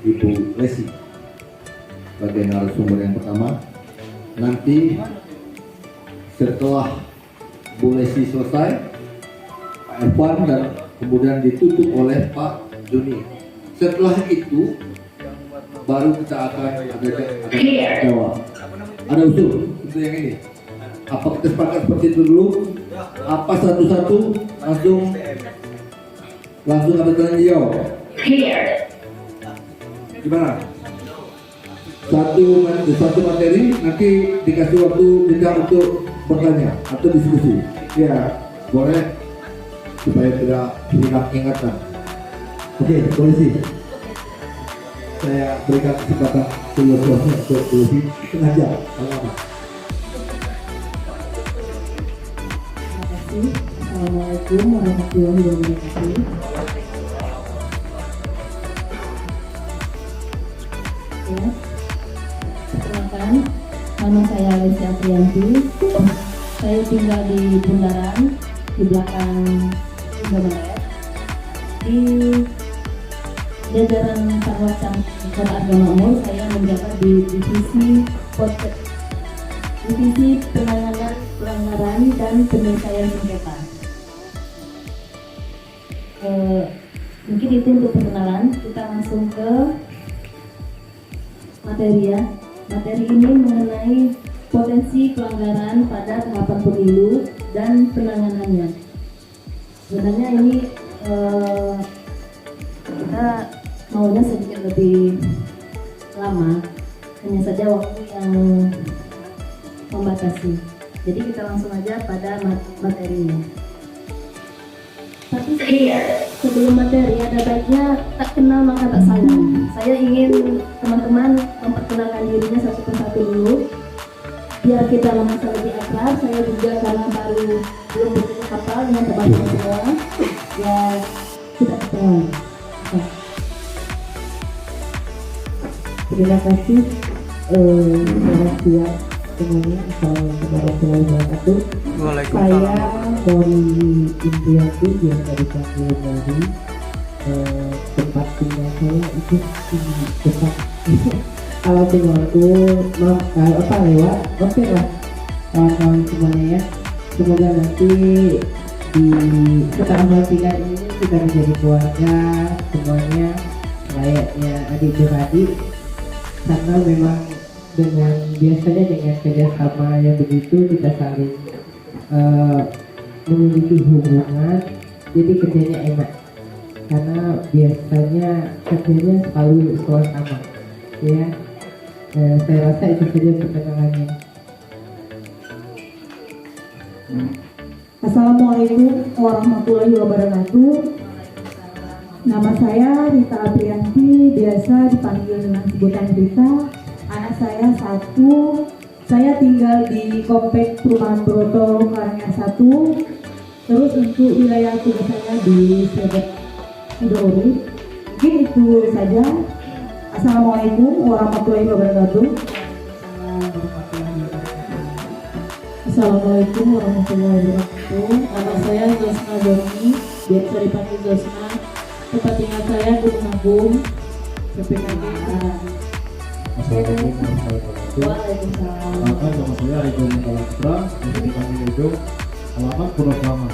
Ibu Lesi sebagai narasumber yang pertama. Nanti setelah Bu Lesi selesai, Pak Irfan, dan kemudian ditutup oleh Pak Joni. Setelah itu baru kita akan ada jawab. Ada usul untuk yang ini. Apa kita sepakat seperti itu dulu? Apa satu-satu langsung ada tanya jawab? Gimana? Satu materi nanti dikasih waktu kita untuk bertanya atau diskusi. Ya, boleh supaya tidak hilang ingatan. Oke, polisi. Saya berikan kesempatan seluruhnya untuk polisi setengah jam. Assalamualaikum warahmatullahi wabarakatuh. Ya, perkenalkan, nama saya Lesi Aprianti. Saya tinggal di Bundaran, di belakang Indomaret, di jajaran Panwascam Kota Agama Makmur. Saya menjabat di divisi penanganan pelanggaran dan penyelesaian sengketa. Mungkin itu untuk perkenalan. Kita langsung ke materi ya. Materi ini mengenai potensi pelanggaran pada tahapan pemilu dan penanganannya. Sebenarnya ini kita maunya sedikit lebih lama, hanya saja waktu yang membatasi. Jadi kita langsung aja pada materinya. Tapi sebelum materi, ada baiknya tak kenal maka tak sayang. Saya ingin teman-teman memperkenalkan dirinya satu persatu dulu, biar kita merasa lebih akrab. Saya juga karena belum bertemu kapal dengan teman-teman semua, ya kita ketemu. Terima kasih. Selamat siang semuanya. Assalamualaikum warahmatullahi wabarakatuh. Saya dari Indriati, biasa dipanggil dari tempat tinggal saya itu di dekat kalau tinggalku lewat. Oke lah kawan-kawan semuanya ya. Semoga nanti di setelah tinggal ini kita menjadi keluarga semuanya layaknya adik-beradik, karena memang biasanya dengan kerjasama yang begitu kita saling memiliki hubungan, jadi kerjanya enak karena biasanya kerjanya selalu sama ya. Saya rasa itu saja perkenalannya. Assalamualaikum warahmatullahi wabarakatuh. Nama saya Rita Aprianti, biasa dipanggil dengan sebutan Rita. Anak saya 1. Saya tinggal di Komplek Perumahan Broto Karanganyar 1. Terus untuk wilayah tugas saya di Srebet Sidoori. Mungkin itu saja. Assalamualaikum warahmatullahi wabarakatuh. Assalamualaikum warahmatullahi wabarakatuh. Nama saya Josna Doni, biasa dipanggil Josna. Tempat tinggal saya Gunung Agung, PPKG. Assalamualaikum warahmatullahi wabarakatuh. Waalaikumsalam. Nama saya Rego Mengkala Putra, biasa dipanggil Rego. Alamat Purwokerto.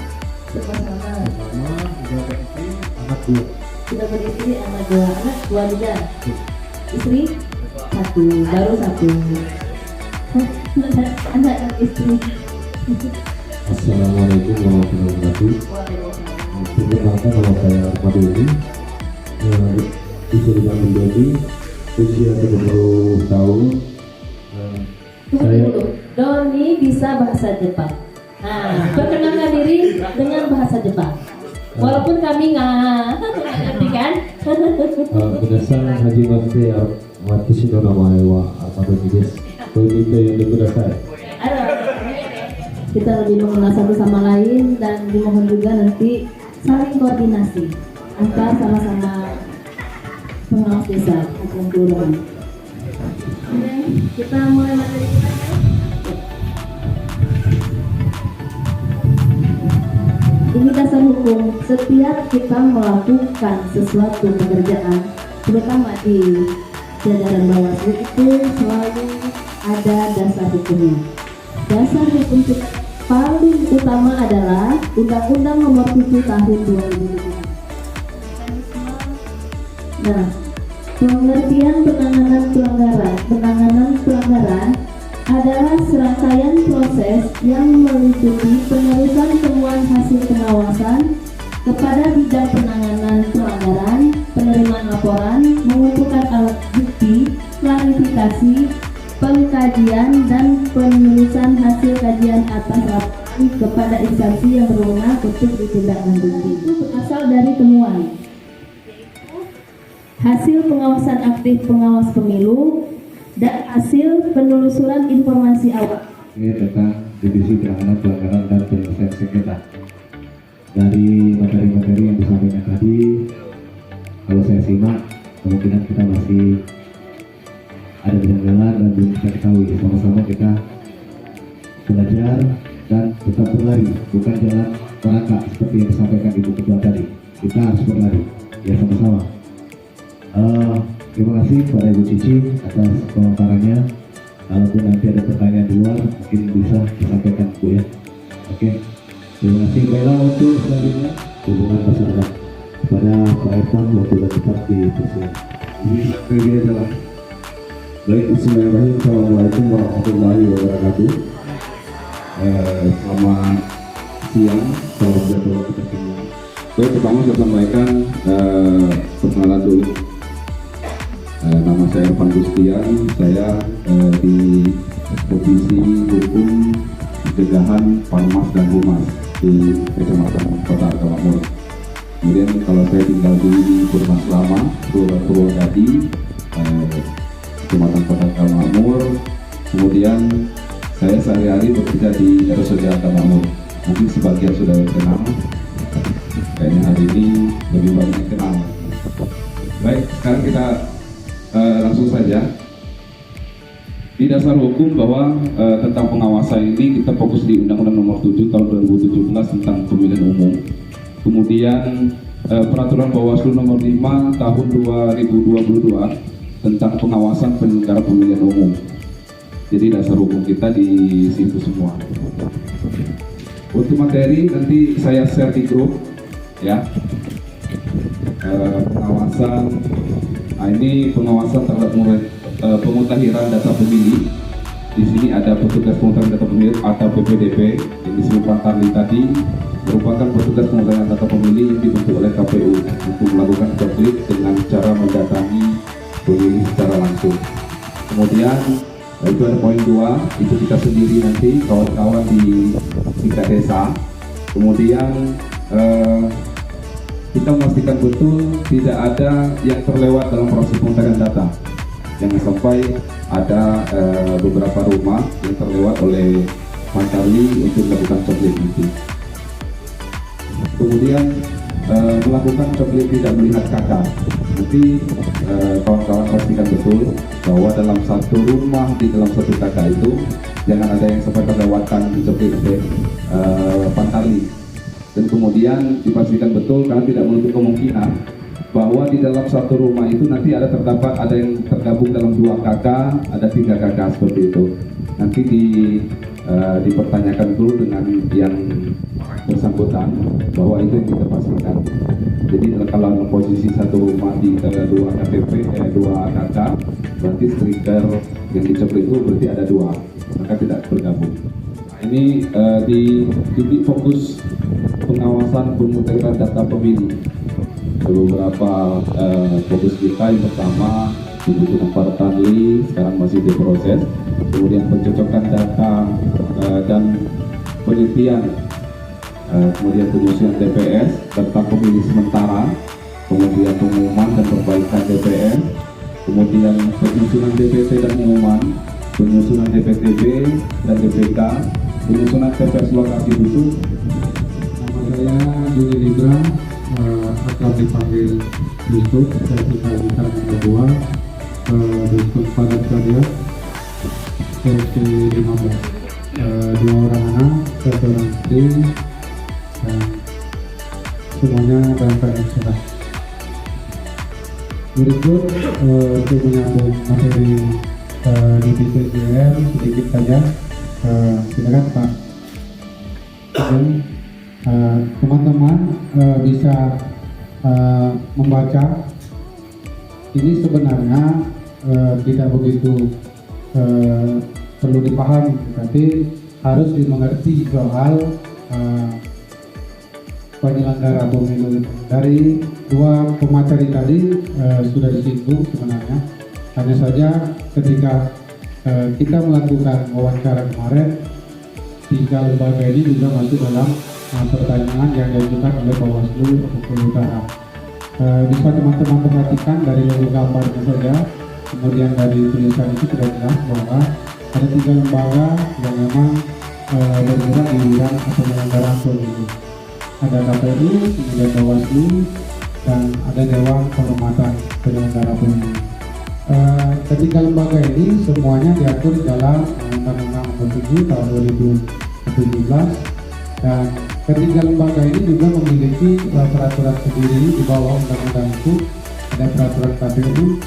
Sama-sama. Sudah beristri, anak 2. Sudah beristri, anak 2. Anak 2 juga. Istri 1, baru 1. Anak istri. Assalamualaikum warahmatullahi wabarakatuh. Perkenalkan, nama saya Ahmad Dodi, bisa dipanggil Dodi, usia 30 tahun. Saya Doni bisa bahasa Jepang. Nah, perkenalkan diri dengan bahasa Jepang. Walaupun kami nggak ngerti kan. Minasan hajimate watashi no namae wa Ahmad Dodi desu. Dodi to yonde kudasai. Kita lebih mengenal satu sama lain dan dimohon juga nanti saling koordinasi antar sama-sama pengawas desa maupun kelurahan. Oke, kita mulai materi kita ya. Ini dasar hukum. Setiap kita melakukan sesuatu pekerjaan, terutama di jajaran Bawaslu itu selalu ada dasar hukumnya. Dasar hukum kita paling utama adalah Undang-Undang Nomor 7 Tahun 2005. Nah, pengertian penanganan pelanggaran adalah serangkaian proses yang meliputi penerusan temuan hasil pengawasan kepada bidang penanganan pelanggaran, penerimaan laporan, mengumpulkan alat bukti, klarifikasi, pengkajian dan penulisan hasil kajian atas laporan kepada instansi yang berwenang untuk ditindaklanjuti. Itu berasal dari temuan, hasil pengawasan aktif pengawas pemilu, dan hasil penelusuran informasi awal. Ini tentang divisi penanganan pelanggaran dan penyelesaian sengketa. Dari materi-materi yang disampaikan tadi, kalau saya simak, kemungkinan kita masih ada kejanggalan dan belum kita ketahui. Sama-sama kita belajar dan tetap berlari, bukan jalan merangkak seperti yang disampaikan Ibu Ketua tadi. Kita harus berlari, ya sama-sama. Terima kasih kepada Ibu Cici atas pemaparannya. Kalaupun nanti ada pertanyaan di luar, mungkin bisa disampaikan Bu ya. Oke, terima kasih. Baiklah, untuk selanjutnya hubungan masyarakat kepada Pak Irfan waktu dan tempat di persidangan. Ini adalah baik. Bismillahirrahmanirrahim. Assalamualaikum warahmatullahi wabarakatuh. Selamat siang, salam sejahtera kita semua. Baik, pertama saya sampaikan perkenalan dulu. Nama saya Irfan Gustian, saya di Divisi Hukum Pencegahan Parmas dan Humas di Kecamatan Kota Argamakmur. Kemudian kalau saya tinggal di Purwaslama, Purwodadi, Kecamatan Kota Argamakmur. Kemudian saya sehari-hari bekerja di RSUD Argamakmur. Mungkin sebagian sudah kenal, kayaknya hari ini lebih banyak kenal. Baik, sekarang kita langsung saja. Di dasar hukum bahwa tentang pengawasan ini kita fokus di Undang-Undang Nomor 7 Tahun 2017 tentang Pemilihan Umum. Kemudian Peraturan Bawaslu Nomor 5 Tahun 2022 tentang pengawasan penyelenggara pemilihan umum. Jadi dasar hukum kita di situ semua. Untuk materi nanti saya share di grup ya. Pengawasan. Nah, ini pengawasan terhadap pemutahiran data pemilih. Di sini ada petugas pemutahiran data pemilih atau PPDP yang disebutkan Tarli tadi, merupakan petugas pemutahiran data pemilih yang dibentuk oleh KPU untuk melakukan coklit dengan cara mendatangi pemilih secara langsung. Kemudian itu ada poin 2, itu kita sendiri nanti kawan-kawan di tingkat desa. Kemudian kita memastikan betul tidak ada yang terlewat dalam proses pemutahiran data. Jangan sampai ada beberapa rumah yang terlewat oleh Pantarli untuk melakukan coklit itu. Kemudian melakukan coklit tidak melihat kakak. Nanti kawan-kawan pastikan betul bahwa dalam satu rumah di dalam satu kakak itu jangan ada yang sampai terlewatkan coklit oleh Pantarli. Dan kemudian dipastikan betul karena tidak menutup kemungkinan bahwa di dalam satu rumah itu nanti ada yang tergabung dalam 2 kakak, ada 3 kakak seperti itu. Nanti dipertanyakan dulu dengan yang bersangkutan bahwa itu yang kita pastikan. Jadi kalau dalam posisi satu rumah di 2 kakak, berarti striker yang dicoplit itu berarti ada 2, maka tidak bergabung. Nah, ini di titik fokus pengawasan pemutahiran data pemilih. Beberapa fokus kita, yang pertama pembentukan Partanli sekarang masih diproses, kemudian pencocokan data dan penelitian, kemudian penyusunan TPS daftar pemilih sementara, kemudian pengumuman dan perbaikan TPS, kemudian penyusunan DPT dan pengumuman, penyusunan DPTB dan DPK, penyusunan TPS lokasi khusus. Saya Juni Libra, akrab dipanggil Yusuf, saya tinggal di Karanganyar 2, Dusun Padat Karya, versi 15. 2 orang anak, 1 orang istri, dan semuanya dalam keadaan sehat. Berikut untuk menyambung materi divisi SDM sedikit saja, silakan Pak. Teman-teman bisa membaca. Ini sebenarnya tidak begitu perlu dipahami, tapi harus dimengerti soal penyelenggara pemilu. Dari dua pemateri tadi sudah disinggung sebenarnya. Hanya saja ketika kita melakukan wawancara kemarin, 3 lembaga ini juga masuk dalam pertanyaan yang diajukan oleh Bawaslu Bengkulu Utara. Bisa teman-teman perhatikan dari logo gambarnya saja, kemudian dari tulisan itu sudah jelas bahwa ada 3 lembaga yang memang bergerak di bidang penyelenggaraan pemilu. Ada KPU, kemudian Bawaslu, dan ada Dewan Kehormatan Penyelenggara Pemilu. Ketiga lembaga ini semuanya diatur dalam Undang-Undang Nomor 7 Tahun 2017, dan ketiga lembaga ini juga memiliki peraturan sendiri di bawah undang-undang itu. Ada peraturan KPU,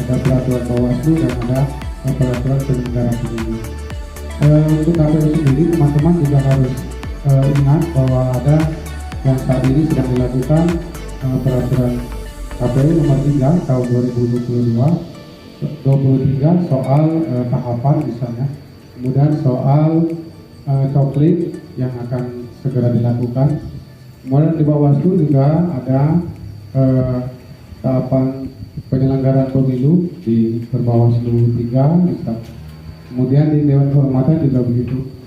ada peraturan Bawaslu, dan ada peraturan penyelenggara pemilu. Untuk KPU sendiri, teman-teman juga harus ingat bahwa ada yang saat ini sedang dilakukan peraturan KPU nomor 3 tahun 2023 soal tahapan misalnya, kemudian soal coklit yang akan segera dilakukan. Kemudian di Bawaslu juga ada tahapan penyelenggaraan pemilu di Perbawaslu 3 misal. Kemudian di Dewan Kehormatan juga begitu.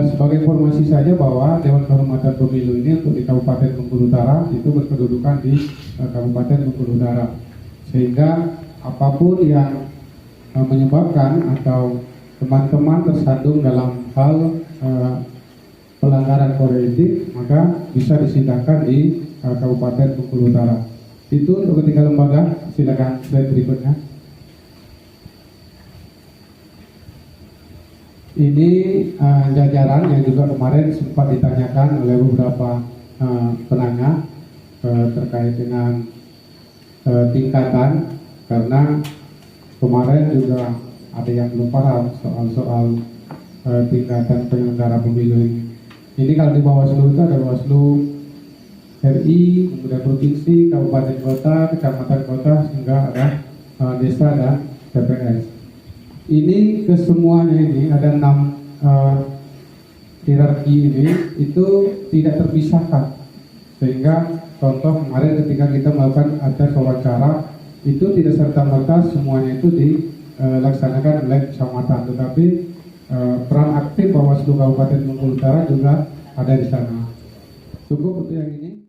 Sebagai informasi saja bahwa Dewan Kehormatan Pemilu ini untuk di Kabupaten Bengkulu Utara itu berkedudukan di Kabupaten Bengkulu Utara, sehingga apapun yang menyebabkan atau teman-teman tersandung dalam hal pelanggaran kode etik, maka bisa disidangkan di Kabupaten Bengkulu Utara. Itu untuk ketiga lembaga. Silakan slide berikutnya. Ini jajaran yang juga kemarin sempat ditanyakan oleh beberapa penanya terkait dengan tingkatan, karena kemarin juga ada yang belum paham soal tingkatan penyelenggara pemilu ini. Ini kalau di Bawaslu itu ada Bawaslu RI, kemudian provinsi, kabupaten kota, kecamatan kota, hingga ada desa dan TPS. Ini kesemuanya ini ada 6 hierarki ini itu tidak terpisahkan, sehingga contoh kemarin ketika kita melakukan acara wawancara itu tidak serta-merta semuanya itu dilaksanakan oleh kecamatan, tetapi peran aktif Bawaslu Kabupaten Bengkulu Utara juga ada di sana. Cukup untuk yang ini.